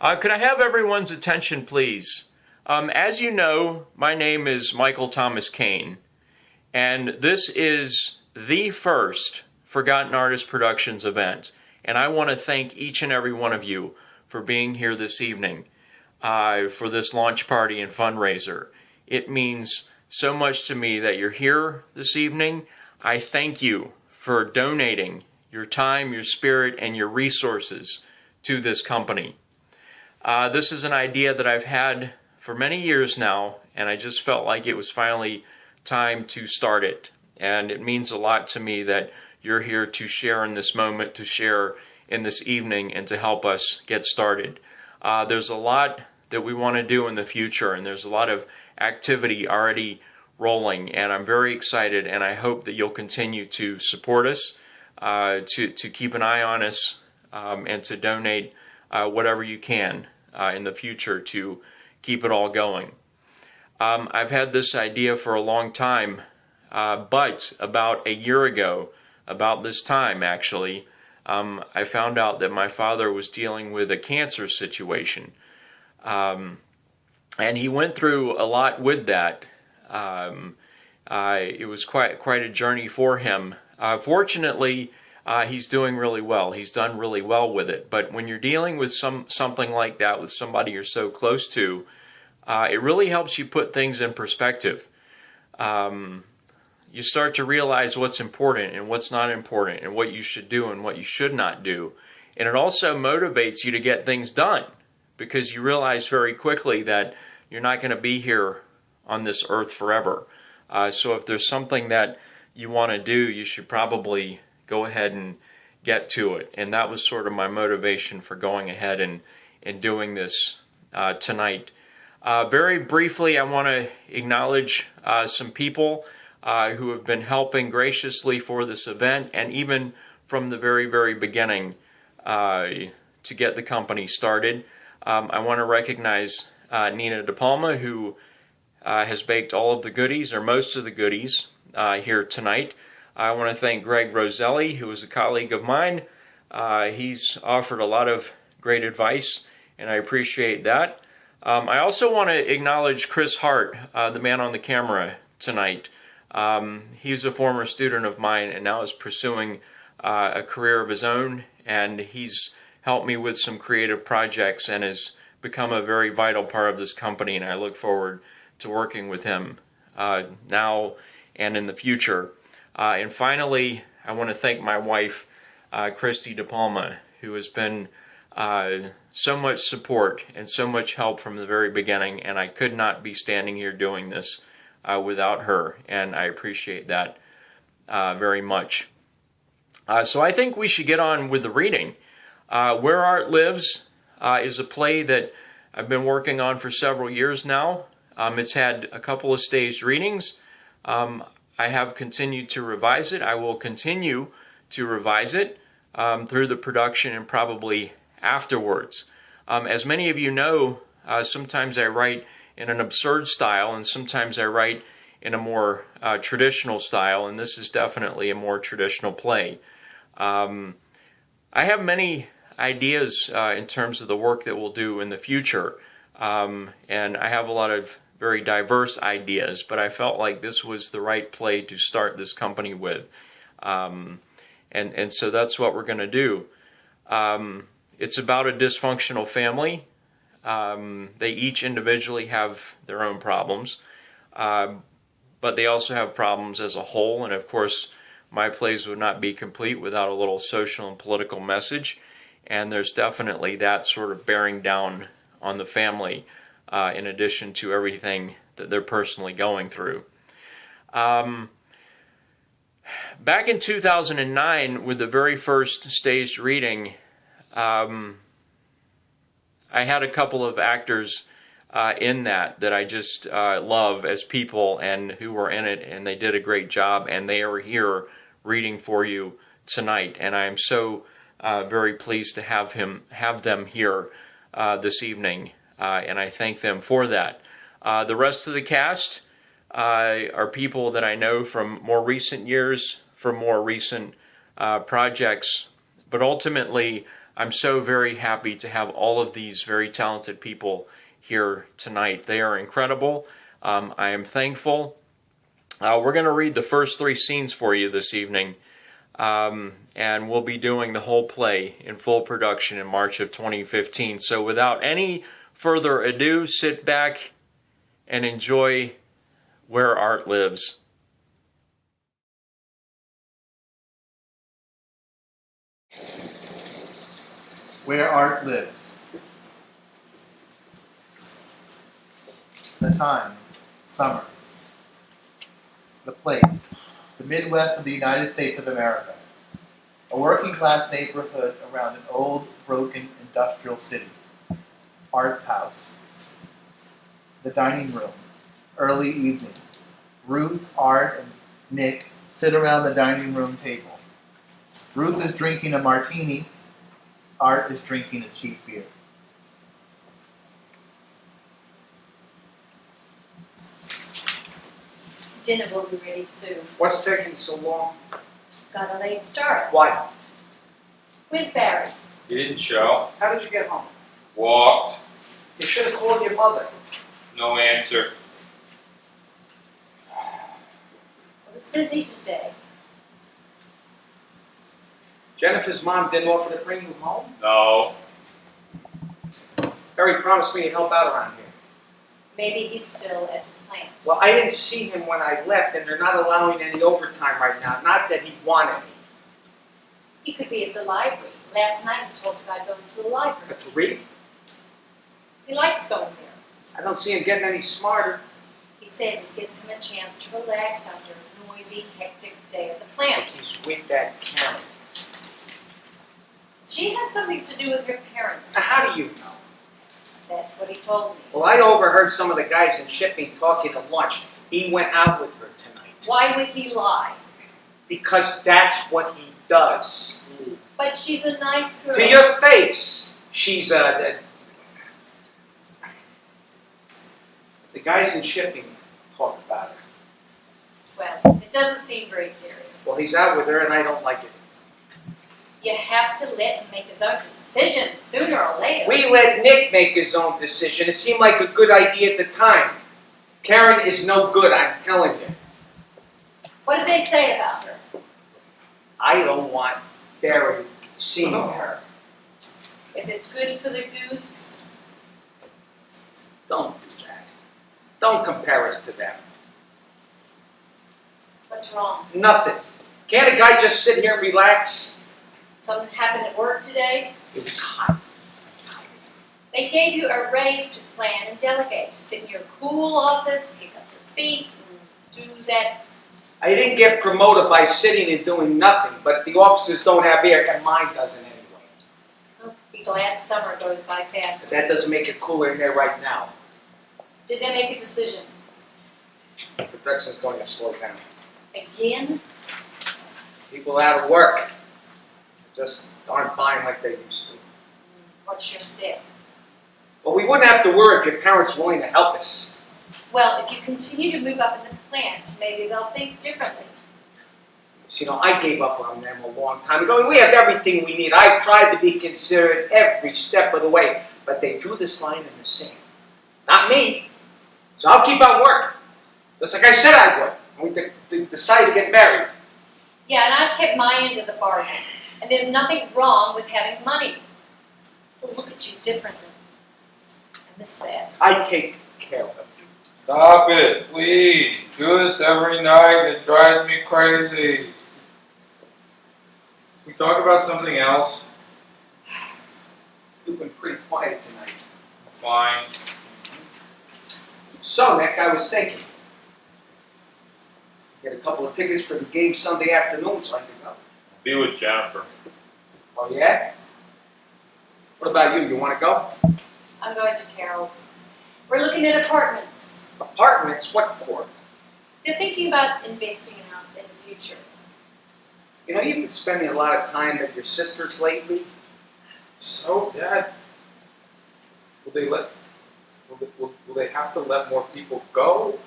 Could I have everyone's attention, please? As you know, my name is Michael Thomas Kane, and this is the first Forgotten Artist Productions event. And I want to thank each and every one of you for being here this evening for this launch party and fundraiser. It means so much to me that you're here this evening. I thank you for donating your time, your spirit, and your resources to this company. This is an idea that I've had for many years now, and I just felt like it was finally time to start it. And it means a lot to me that you're here to share in this moment, to share in this evening, and to help us get started. There's a lot that we want to do in the future, and there's a lot of activity already rolling, and I'm very excited, and I hope that you'll continue to support us, to keep an eye on us, and to donate whatever you can in the future to keep it all going. I've had this idea for a long time, but about a year ago, about this time actually, I found out that my father was dealing with a cancer situation. And he went through a lot with that. It was quite a journey for him. Fortunately, he's doing really well. He's done really well with it. But when you're dealing with something like that with somebody you're so close to, it really helps you put things in perspective. You start to realize what's important and what's not important, and what you should do and what you should not do. And it also motivates you to get things done, because you realize very quickly that you're not going to be here on this earth forever. So if there's something that you want to do, you should probably go ahead and get to it. And that was sort of my motivation for going ahead and doing this tonight. Very briefly, I want to acknowledge some people who have been helping graciously for this event, and even from the very, very beginning to get the company started. I want to recognize Nina DePalma, who has baked all of the goodies, or most of the goodies, here tonight. I want to thank Greg Roselli, who is a colleague of mine. He's offered a lot of great advice, and I appreciate that. I also want to acknowledge Chris Hart, the man on the camera tonight. He's a former student of mine and now is pursuing a career of his own, and he's helped me with some creative projects and has become a very vital part of this company, and I look forward to working with him now and in the future. And finally, I want to thank my wife, Christy DePalma, who has been so much support and so much help from the very beginning, and I could not be standing here doing this without her, and I appreciate that very much. So I think we should get on with the reading. Where Art Lives is a play that I've been working on for several years now. It's had a couple of staged readings. I have continued to revise it. I will continue to revise it through the production and probably afterwards. As many of you know, sometimes I write in an absurd style, and sometimes I write in a more traditional style, and this is definitely a more traditional play. I have many ideas in terms of the work that we'll do in the future, and I have a lot of very diverse ideas, but I felt like this was the right play to start this company with, and so that's what we're going to do. It's about a dysfunctional family. They each individually have their own problems, but they also have problems as a whole, and of course my plays would not be complete without a little social and political message, and there's definitely that sort of bearing down on the family in addition to everything that they're personally going through. Back in 2009, with the very first staged reading, I had a couple of actors in that I just love as people and who were in it, and they did a great job, and they are here reading for you tonight, and I am so very pleased to have them here this evening, and I thank them for that. The rest of the cast are people that I know from more recent years, from more recent projects, but ultimately I'm so very happy to have all of these very talented people here tonight. They are incredible. I am thankful. We're going to read the first 3 scenes for you this evening, and we'll be doing the whole play in full production in March of 2015. So without any further ado, sit back and enjoy Where Art Lives. Where Art Lives. The time, summer. The place, the Midwest of the United States of America. A working class neighborhood around an old, broken industrial city. Art's house. The dining room. Early evening. Ruth, Art, and Nick sit around the dining room table. Ruth is drinking a martini. Art is drinking a cheap beer. Dinner will be ready soon. What's taking so long? Got a late start. Why? Where's Barry? He didn't show. How did you get home? Walked. You should have called your mother. No answer. I was busy today. Jennifer's mom didn't offer to bring you home? No. Barry promised me to help out around here. Maybe he's still at the plant. Well, I didn't see him when I left, and they're not allowing any overtime right now. Not that he'd want any. He could be at the library. Last night he talked about going to the library. But to read? He likes going there. I don't see him getting any smarter. He says it gives him a chance to relax after a noisy, hectic day at the But plant. he's with that Karen. She had something to do with her parents. Now, how do you know? That's what he told me. Well, I overheard some of the guys in shipping talking at lunch. He went out with her tonight. Why would he lie? Because that's what he does. But she's a nice girl. To your face, she's the guys in shipping talk about her. Well, it doesn't seem very serious. Well, he's out with her, and I don't like it. You have to let him make his own decision sooner or later. We let Nick make his own decision. It seemed like a good idea at the time. Karen is no good, I'm telling you. What did they say about her? I don't want Barry seeing her. If it's good for the goose, Don't do that. Don't compare us to them. what's wrong? Nothing. Can't a guy just sit here and relax? Something happened at work today? It was hot. They gave you a raise to plan and delegate. Sit in your cool office, pick up your feet, and do that. I didn't get promoted by sitting and doing nothing, but the officers don't have air, and mine doesn't anyway. Oh, be glad summer goes by But fast. that doesn't make it cooler in there right now. Did they make a decision? The production's going to slow down. Again? People out of work just aren't buying like they used to. What's your step? Well, we wouldn't have to worry if your parents were willing to help us. Well, if you continue to move up in the plant, maybe they'll think differently. So, I gave up on them a long time ago. We have everything we need. I've tried to be considerate every step of the way, but they drew this line in the sand. Not me. So I'll keep on working, just like I said I would. And we decided to get married. Yeah, and I've kept my end of the bargain. And there's nothing wrong with having money. We'll look at you differently. I miss that. I take care of you. Stop it, please. You do this every night. It drives me crazy. We talk about something else. You've been pretty quiet tonight. Fine. So, Nick, I was thinking. Get a couple of tickets for the game Sunday afternoon so I can go. Be with Jennifer. Oh, yeah? What about you? You want to go? I'm going to Carol's. We're looking at apartments. Apartments? What for? They're thinking about investing enough in the future. You've been spending a lot of time at your sister's lately. So, Dad, will they have to let more people go?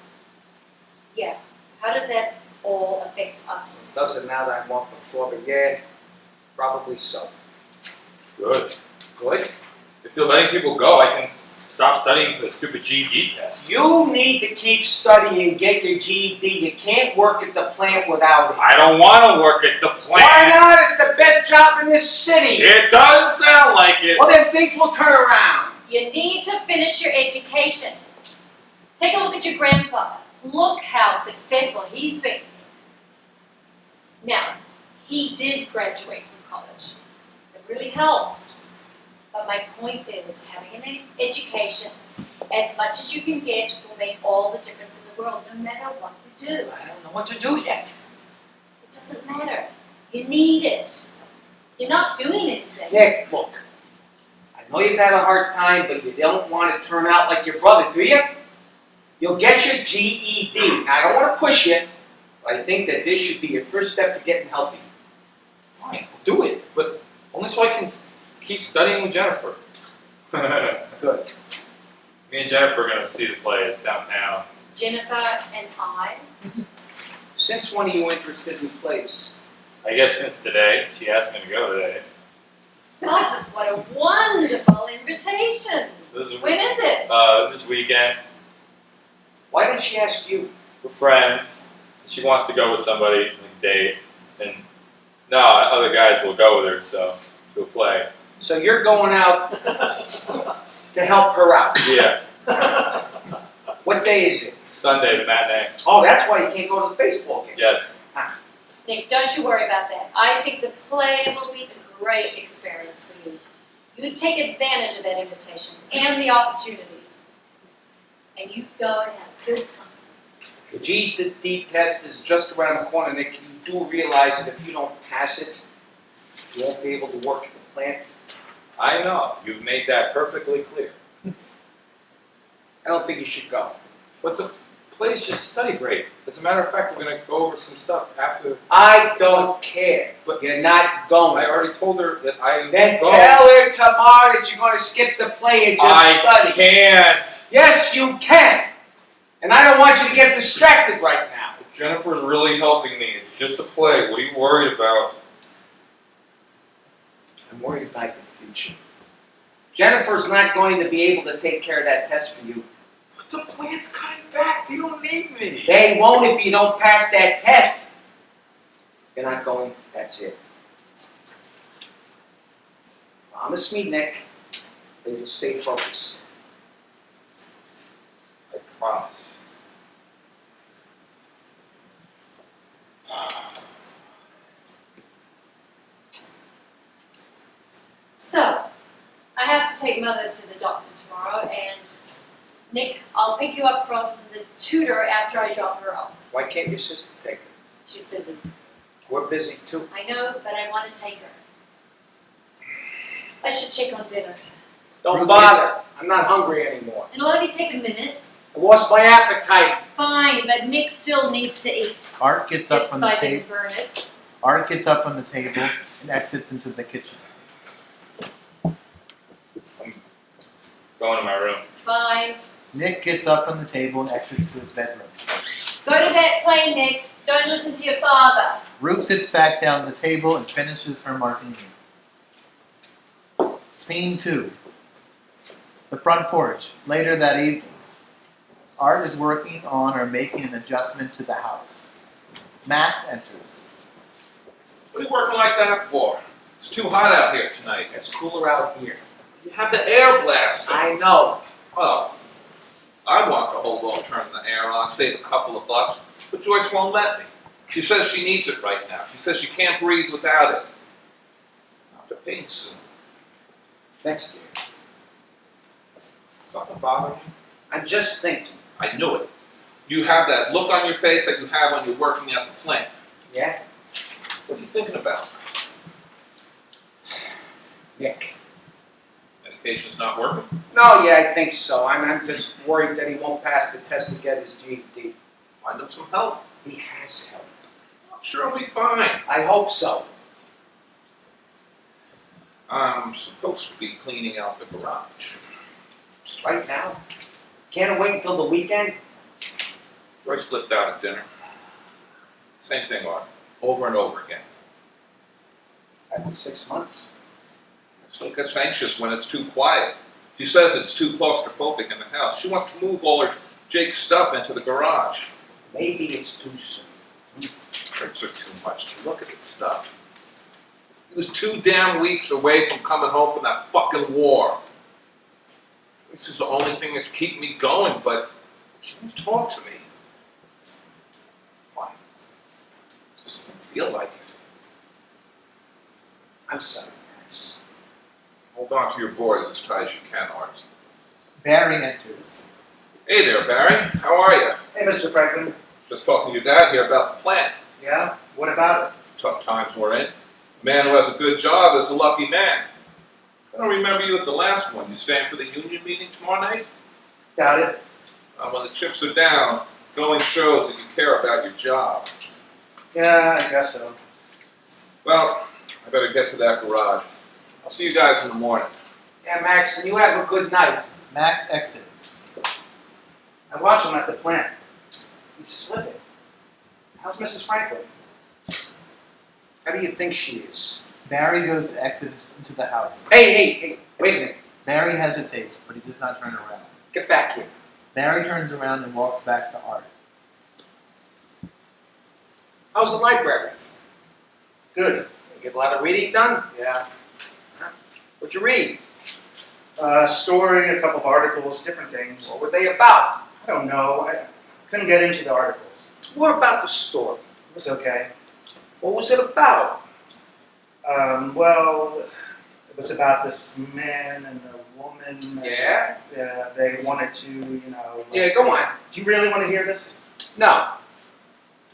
Yeah. How does that all affect us? Doesn't now that I'm off the floor, but yeah, probably so. Good. Good. If they're letting people go, I can stop studying for the stupid GED test. You need to keep studying, get your GED. You can't work at the plant without it. I don't want to work at the plant. Why not? It's the best job in this city. It doesn't sound like it. Well, then things will turn around. You need to finish your education. Take a look at your grandfather. Look how successful he's been. Now, he did graduate from college. It really helps. But my point is, having an education, as much as you can get, will make all the difference in the world, no matter what you do. I don't know what to do yet. It doesn't matter. You need it. You're not doing anything. Nick, look. I know you've had a hard time, but you don't want to turn out like your brother, do you? You'll get your GED. Now, I don't want to push you, but I think that this should be your first step to getting healthy. Fine, I'll do it, but only so I can keep studying with Jennifer. Good. Me and Jennifer are going to see the play. It's downtown. Jennifer and I. Since when are you interested in plays? I guess since today. She asked me to go today. God, what a wonderful invitation. When is it? This weekend. Why did she ask you? We're friends. She wants to go with somebody, like date. And no, other guys will go with her, so she'll play. So you're going out to help her out. Yeah. What day is it? Sunday, the matinee. Oh, that's why you can't go to the baseball game. Yes. Nick, don't you worry about that. I think the play will be a great experience for you. You take advantage of that invitation and the opportunity. And you go and have a good time. The GED test is just around the corner, Nick. You do realize that if you don't pass it, you won't be able to work at the plant. I know. You've made that perfectly clear. I don't think you should go. But the play's just a study break. As a matter of fact, we're going to go over some stuff after. I don't care, but you're not going. I already told her that I Then go. tell her tomorrow that you're going to skip the play and just study. I can't. Yes, you can. And I don't want you to get distracted right now. Jennifer's really helping me. It's just a play. What are you worried about? I'm worried about your future. Jennifer's not going to be able to take care of that test for you. But the plant's cutting back. They don't need me. They won't if you don't pass that test. You're not going, that's it. Promise me, Nick, that you'll stay focused. I promise. So, I have to take Mother to the doctor tomorrow, and Nick, I'll pick you up from the tutor after I drop her off. Why can't your sister take her? She's busy. We're busy too. I know, but I want to take her. I should check on dinner. Don't bother. I'm not hungry anymore. It'll only take a minute. I lost my appetite. Fine, but Nick still needs to eat. Art gets up If from the I table. didn't burn it. Art gets up from the table and exits into the kitchen. Going to my room. Fine. Nick gets up from the table and exits to his bedroom. Go to that play, Nick. Don't listen to your father. Ruth sits back down at the table and finishes her martini. Scene 2. The front porch. Later that evening. Art is working on or making an adjustment to the house. Max enters. What are you working like that for? It's too hot out here tonight. It's cooler out here. You have the air blast. I know. Oh, I want to hold on, turn the air on, save a couple of bucks, but Joyce won't let me. She says she needs it right now. She says she can't breathe without it. I'll have to pay soon. Next year. Something bothering you? I'm just thinking. I knew it. You have that look on your face that you have when you're working at the plant. Yeah? What are you thinking about? Nick. Medication's not working? No, yeah, I think so. I'm just worried that he won't pass the test to get his GED. Find him some help. He has help. I'm sure he'll be fine. I hope so. I'm supposed to be cleaning out the garage. Right now. Can't wait until the weekend? Joyce slipped out at dinner. Same thing, Art. Over and over again. After 6 months. She gets anxious when it's too quiet. She says it's too claustrophobic in the house. She wants to move all her Jake's stuff into the garage. Maybe it's too soon. Hurts her too much. Look at this stuff. He was 2 damn weeks away from coming home from that fucking war. This is the only thing that's keeping me going, but she won't talk to me. Why? Just don't feel like it. I'm sorry, Max. Hold on to your boys as tight as you can, Art. Barry enters. Hey there, Barry. How are you? Hey, Mr. Franklin. Just talking to your dad here about the plant. Yeah? What about it? Tough times we're in. A man who has a good job is a lucky man. I don't remember you at the last one. You staying for the union meeting tomorrow night? Doubt it. When the chips are down, going shows that you care about your job. Yeah, I guess so. Well, I better get to that garage. I'll see you guys in the morning. Yeah, Max, and you have a good night. Max exits. I watch him at the plant. He's slipping. How's Mrs. Franklin? How do you think she is? Barry goes to exit into the house. Hey, wait a minute. Barry hesitates, but he does not turn around. Get back here. Barry turns around and walks back to Art. How's the library? Good. You get a lot of reading done? Yeah. What'd you read? Story, a couple of articles, different things. What were they about? I don't know. I couldn't get into the articles. What about the story? It was okay. What was it about? Well, it was about this man and a woman. Yeah? They wanted to, you know. Yeah, go on. Do you really want to hear this? No.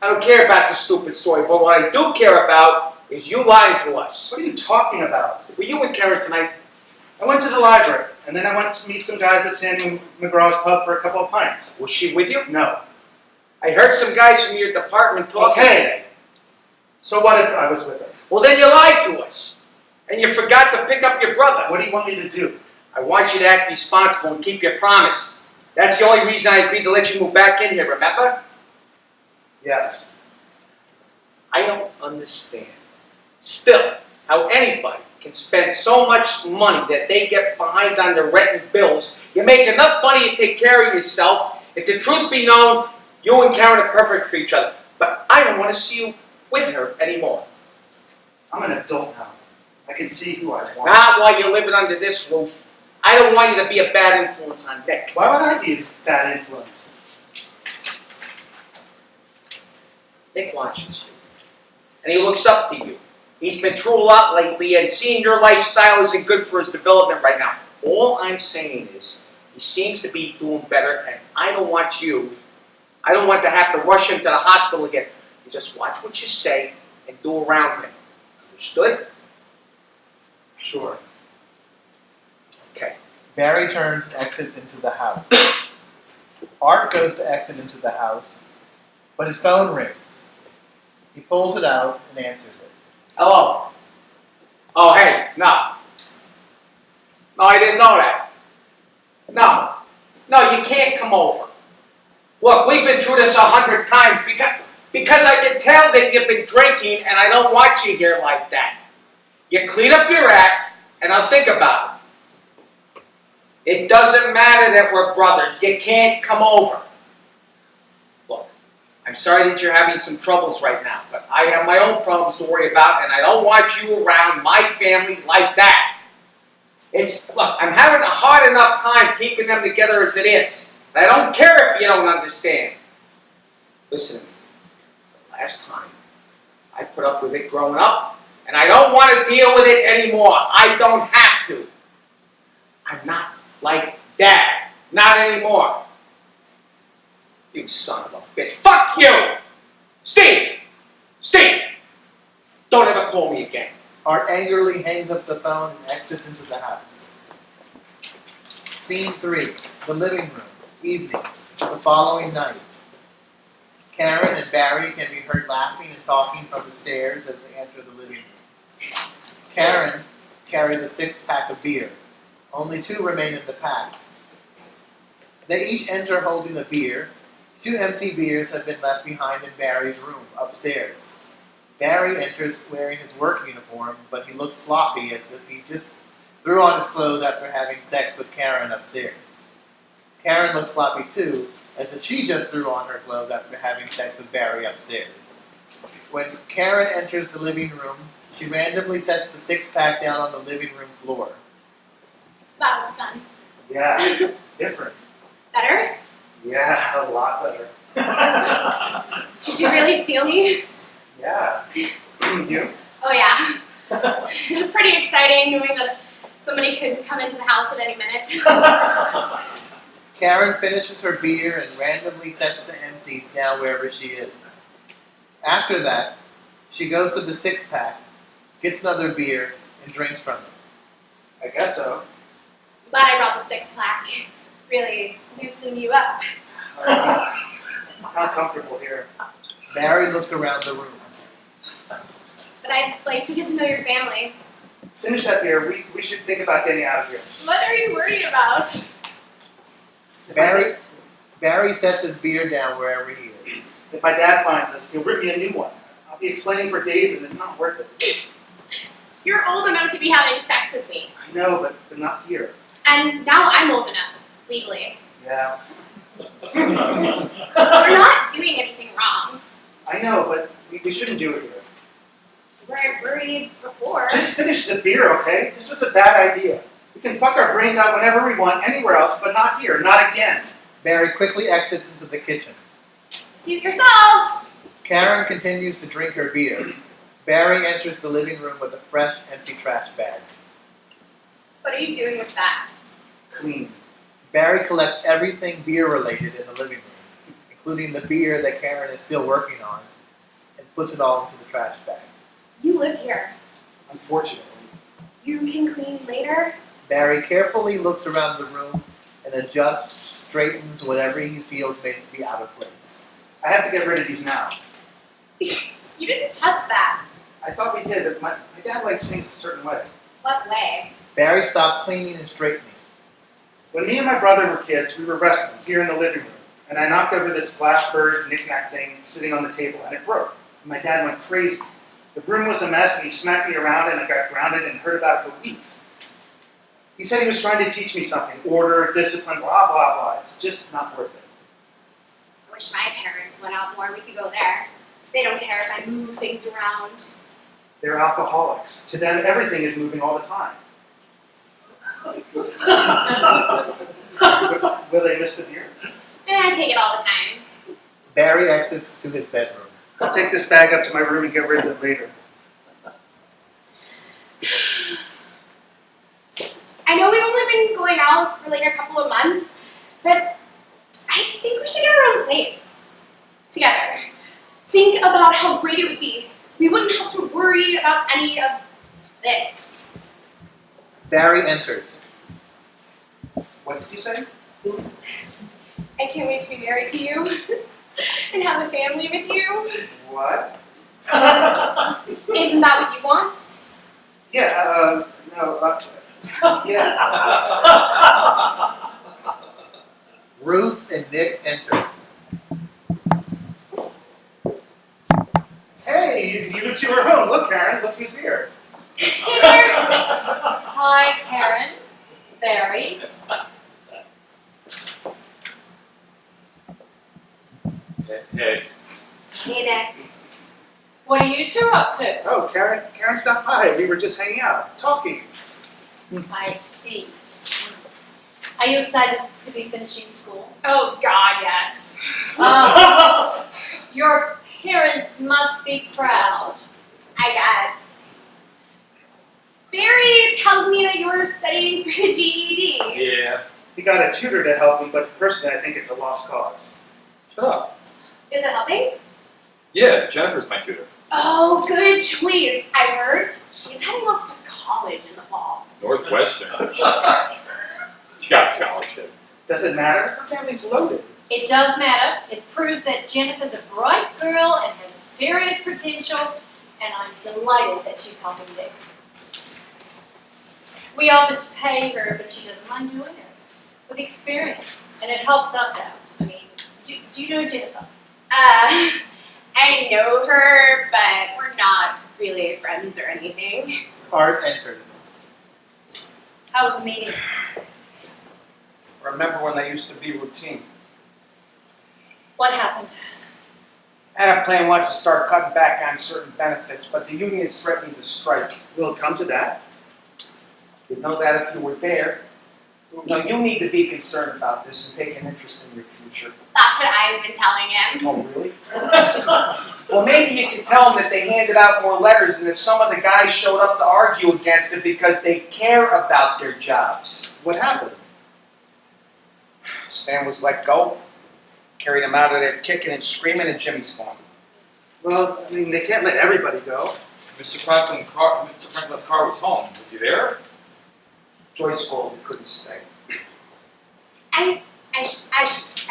I don't care about the stupid story, but what I do care about is you lying to us. What are you talking about? Were you with Karen tonight? I went to the library, and then I went to meet some guys at Sandy McGraw's pub for a couple of pints. Was she with you? No. I heard some guys from your department talking Okay. today. So what if I was with her? Well, then you lied to us. And you forgot to pick up your brother. What do you want me to do? I want you to act responsible and keep your promise. That's the only reason I agreed to let you move back in here, remember? Yes. I don't understand. Still, how anybody can spend so much money that they get behind on their rent and bills. You make enough money to take care of yourself. If the truth be known, you and Karen are perfect for each other. But I don't want to see you with her anymore. I'm an adult now. I can see who I want. Not while you're living under this roof. I don't want you to be a bad influence on Dick. Why would I be a bad influence? Dick watches you. And he looks up to you. He's been through a lot lately, and seeing your lifestyle isn't good for his development right now. All I'm saying is, he seems to be doing better, and I don't want to have to rush him to the hospital again. You just watch what you say and do around him. Understood? Sure. Okay. Barry turns and exits into the house. Art goes to exit into the house, but his phone rings. He pulls it out and answers it. Hello? Oh, hey, no. No, I didn't know that. No, you can't come over. Look, we've been through this 100 times because I can tell that you've been drinking and I don't want you here like that. You clean up your act and I'll think about it. It doesn't matter that we're brothers. You can't come over. Look, I'm sorry that you're having some troubles right now, but I have my own problems to worry about and I don't want you around my family like that. Look, I'm having a hard enough time keeping them together as it is. I don't care if you don't understand. Listen to me. The last time, I put up with it growing up, and I don't want to deal with it anymore. I don't have to. I'm not like Dad. Not anymore. You son of a bitch. Fuck you! Steve! Don't ever call me again. Art angrily hangs up the phone and exits into the house. Scene 3. The living room. Evening. The following night. Karen and Barry can be heard laughing and talking from the stairs as they enter the living room. Karen carries a 6-pack of beer. Only 2 remain in the pack. They each enter holding a beer. 2 empty beers have been left behind in Barry's room upstairs. Barry enters wearing his work uniform, but he looks sloppy as if he just threw on his clothes after having sex with Karen upstairs. Karen looks sloppy too, as if she just threw on her clothes after having sex with Barry upstairs. When Karen enters the living room, she randomly sets the six-pack down on the living room floor. That was fun. Yeah, different. Better? Yeah, a lot better. Did you really feel me? Yeah. You? Oh yeah. It was pretty exciting knowing that somebody could come into the house at any minute. Karen finishes her beer and randomly sets the empties down wherever she is. After that, she goes to the six-pack, gets another beer, and drinks from it. I guess so. Glad I brought the six-pack. Really loosened you up. I'm not comfortable here. Barry looks around the room. But I'd like to get to know your family. Finish that beer. We should think about getting out of here. What are you worried about? Barry sets his beer down wherever he is. If my dad finds us, he'll rip me a new one. I'll be explaining for days and it's not worth it. You're old enough to be having sex with me. I know, but not here. And now I'm old enough, legally. Yeah. We're not doing anything wrong. I know, but we shouldn't do it here. You weren't worried before. Just finish the beer, okay? This was a bad idea. We can fuck our brains out whenever we want, anywhere else, but not here, not again. Barry quickly exits into the kitchen. Suit yourself. Karen continues to drink her beer. Barry enters the living room with a fresh, empty trash bag. What are you doing with that? Clean. Barry collects everything beer-related in the living room, including the beer that Karen is still working on, and puts it all into the trash bag. You live here. Unfortunately. You can clean later. Barry carefully looks around the room and adjusts, straightens whatever he feels may be out of place. I have to get rid of these now. You didn't touch that. I thought we did, but my dad likes things a certain way. What way? Barry stops cleaning and straightening. When me and my brother were kids, we were wrestling here in the living room, and I knocked over this glass bird knick-knack thing sitting on the table, and it broke. And my dad went crazy. The room was a mess, and he smacked me around, and I got grounded and heard about it for weeks. He said he was trying to teach me something, order, discipline, blah, blah, blah. It's just not worth it. I wish my parents went out more. We could go there. They don't care if I move things around. They're alcoholics. To them, everything is moving all the time. Will they miss the beer? I take it all the time. Barry exits to his bedroom. I'll take this bag up to my room and get rid of it later. I know we've only been going out for like a couple of months, but I think we should get our own place together. Think about how great it would be. We wouldn't have to worry about any of this. Barry enters. What did you say? I can't wait to be married to you and have a family with you. What? Isn't that what you want? Yeah, no, yeah. Ruth and Nick enter. Hey, you two are home. Look, Karen, look who's here. Hey there. Hi, Karen. Barry. Hey. Hey Nick. What are you two up to? Oh, Karen stopped by. We were just hanging out, talking. I see. Are you excited to be finishing school? Oh God, yes. Your parents must be proud. I guess. Barry tells me that you're studying for the GED. Yeah. He got a tutor to help him, but personally, I think it's a lost cause. Shut up. Is it helping? Yeah, Jennifer's my tutor. Oh, good choice. I heard she's heading off to college in the fall. Northwestern. She got a scholarship. Does it matter? Her family's loaded. It does matter. It proves that Jennifer's a bright girl and has serious potential, and I'm delighted that she's helping Nick. We offered to pay her, but she doesn't mind doing it with experience, and it helps us out. I mean, do you know Jennifer? I know her, but we're not really friends or anything. Art enters. How was the meeting? Remember when they used to be routine? What happened? And a plan wants to start cutting back on certain benefits, but the union is threatening to strike. Will it come to that? You'd know that if you were there. No, you need to be concerned about this and take an interest in your future. That's what I've been telling him. Oh, really? Well, maybe you could tell them that they handed out more letters and that some of the guys showed up to argue against it because they care about their jobs. What happened? Stan was let go, carried him out of there kicking and screaming, and Jimmy's gone. Well, I mean, they can't let everybody go. Mr. Franklin's car was home. Was he there? Joyce called and couldn't stay. I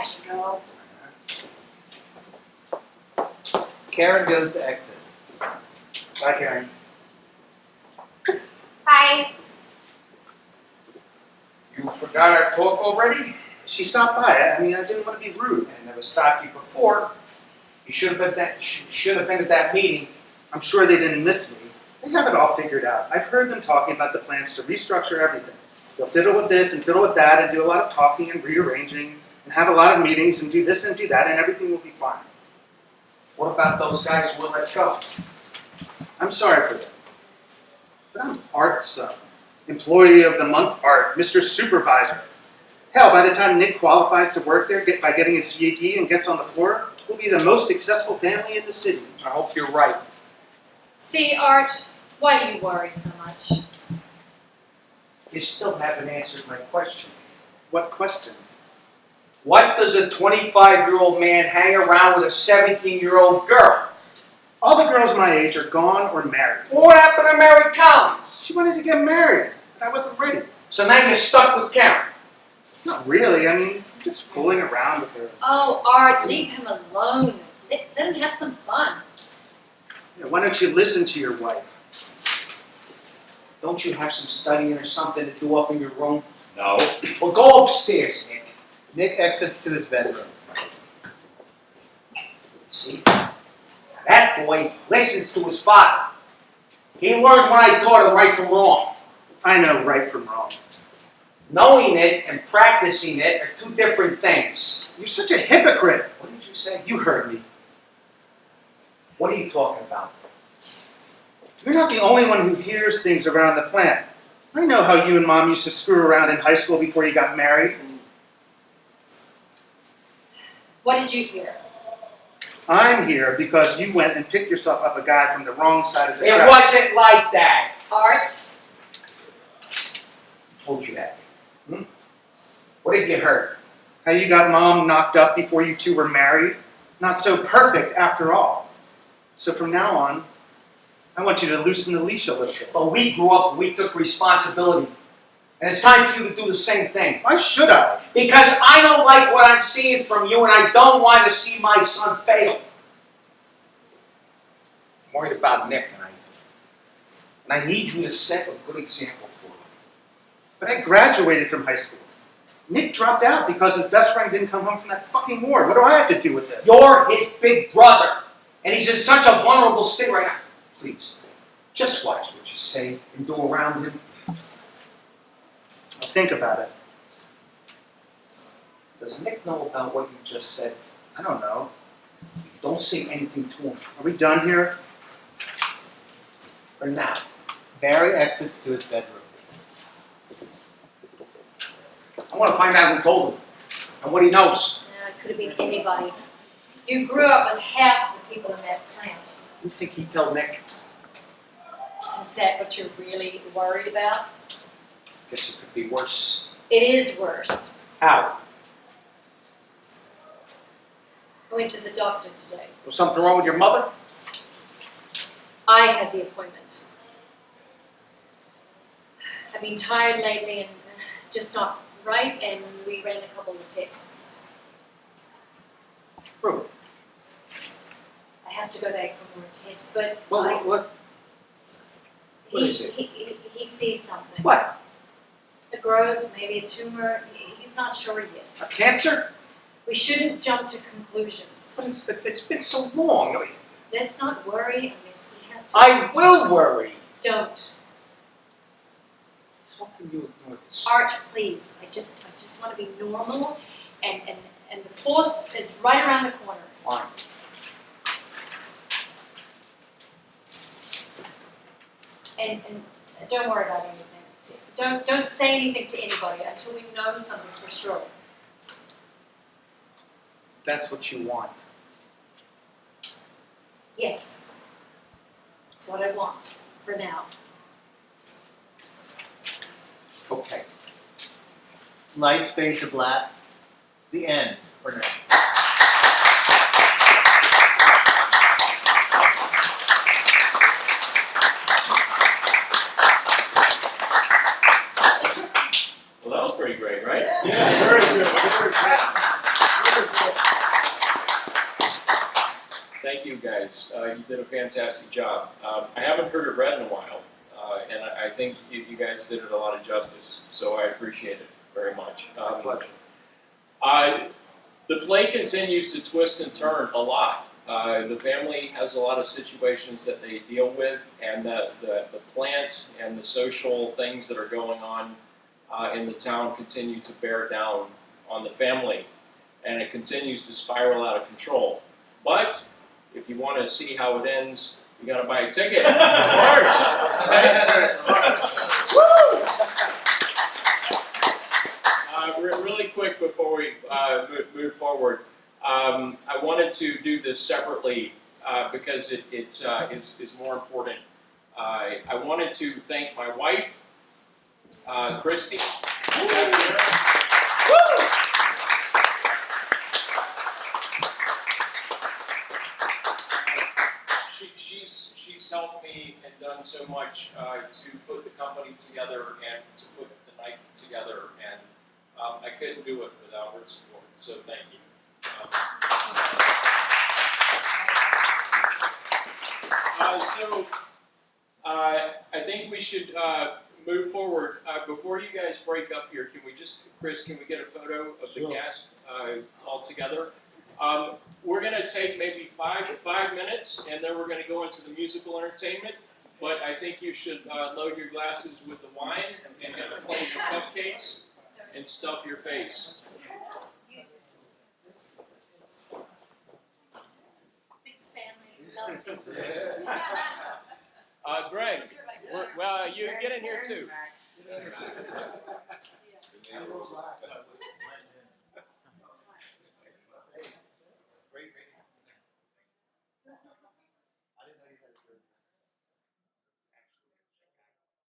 should go. Karen goes to exit. Bye, Karen. Bye. You forgot our talk already? She stopped by. I mean, I didn't want to be rude. I never stopped you before. You should have been at that meeting. I'm sure they didn't miss me. They have it all figured out. I've heard them talking about the plans to restructure everything. They'll fiddle with this and fiddle with that and do a lot of talking and rearranging and have a lot of meetings and do this and do that and everything will be fine. What about those guys who will let go? I'm sorry for them. But I'm Art's son. Employee of the month, Art, Mr. Supervisor. Hell, by the time Nick qualifies to work there by getting his GED and gets on the floor, we'll be the most successful family in the city. I hope you're right. See, Art, why do you worry so much? You still haven't answered my question. What question? What does a 25-year-old man hang around with a 17-year-old girl? All the girls my age are gone or married. Well, what happened to Mary Collins? She wanted to get married, but I wasn't ready. So now you're stuck with Karen. Not really. I mean, just fooling around with her. Oh, Art, leave him alone. Let him have some fun. Yeah, why don't you listen to your wife? Don't you have some studying or something to do up in your room? No. Well, go upstairs, Nick. Nick exits to his bedroom. See? Now that boy listens to his father. He learned what I taught him right from wrong. I know right from wrong. Knowing it and practicing it are two different things. You're such a hypocrite. What did you say? You heard me. What are you talking about? You're not the only one who hears things around the plant. I know how you and Mom used to screw around in high school before you got married. What did you hear? I'm here because you went and picked yourself up a guy from the wrong side of the It track. wasn't like that. Art, I told you that. What have you heard? How you got Mom knocked up before you two were married? Not so perfect after all. So from now on, I want you to loosen the leash a little bit. But we grew up and we took responsibility. And it's time for you to do the same thing. Why should I? Because I don't like what I'm seeing from you and I don't want to see my son fail. I'm worried about Nick and I need you to set a good example for him. But I graduated from high school. Nick dropped out because his best friend didn't come home from that fucking war. What do I have to do with this? You're his big brother. And he's in such a vulnerable state right now. Please, just watch what you say and do around him. I'll think about it. Does Nick know about what you just said? I don't know. Don't say anything to him. Are we done here? For now. Barry exits to his bedroom. I want to find out who told him and what he knows. it could have been anybody. You grew up with half the people in that plant. You think he'd tell Nick? Is that what you're really worried about? Guess it could be worse. It is worse. How? I went to the doctor today. Was something wrong with your mother? I had the appointment. I've been tired lately and just not right, and we ran a couple of tests. Really? I have to go back for more tests, but What he, is it? he sees something. What? A growth, maybe a tumor. He's not sure yet. A cancer? We shouldn't jump to conclusions. But it's been so long. Let's not worry unless we have to. I will worry. Don't. How can you ignore this? Art, please. I just want to be normal, and the 4th is right around the corner. Fine. And don't worry about anything. Don't say anything to anybody until we know something for sure. That's what you want. Yes. That's what I want for now. Okay. Lights fade to black. The end for now. Well, that was pretty great, right? Very good. Thank you, guys. You did a fantastic job. I haven't heard it read in a while, and I think you guys did it a lot of justice, so I appreciate it very much. Pleasure. The play continues to twist and turn a lot. The family has a lot of situations that they deal with, and the plant and the social things that are going on in the town continue to bear down on the family, and it continues to spiral out of control. But if you want to see how it ends, you got to buy a ticket. March. Really quick before we move forward, I wanted to do this separately because it is more important. I wanted to thank my wife, Christy. She's helped me and done so much to put the company together and to put the night together, and I couldn't do it without her support. So thank you. I think we should move forward. Before you guys break up here, Chris, can we get a photo of the cast all together? We're going to take maybe five minutes, and then we're going to go into the musical entertainment. But I think you should load your glasses with the wine and get a plate of cupcakes and stuff your face. Big family. Greg, well, you get in here too. Great radio. I didn't know you